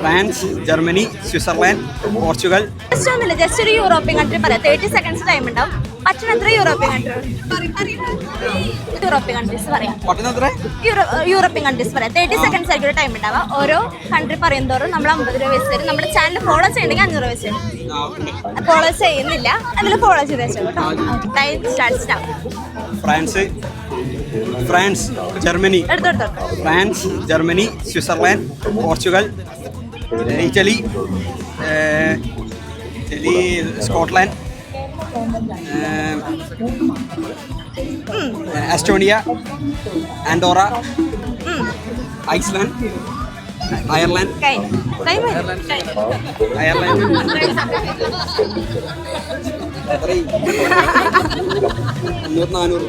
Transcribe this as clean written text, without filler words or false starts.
France, Germany, Switzerland, Portugal. Just ഒരു European country പറയാം. 30 seconds time ഉണ്ടാവും. പറ്റുന്നത്ര യൂറോപ്യൻ കൺട്രീസ് പറയാം. യൂറോപ്യൻ കൺട്രീസ് പറയാം. 30 seconds ആയിരിക്കും ടൈം ഉണ്ടാവുക. ഓരോ കൺട്രി പറയും തോറും നമ്മൾ 50 രൂപ വെച്ച് തരും. നമ്മുടെ ചാനൽ ഫോളോ ചെയ്യണമെങ്കിൽ 500 വെച്ച് തരും. ഫോളോ ചെയ്യുന്നില്ല, അതിൽ ഫോളോ ചെയ്ത് വെച്ചോ കേട്ടോ. Time starts now. France, Germany, France, Germany, Switzerland, Portugal, Italy, Scotland, Estonia, Andorra, Iceland, Ireland, എത്രയും 300-400.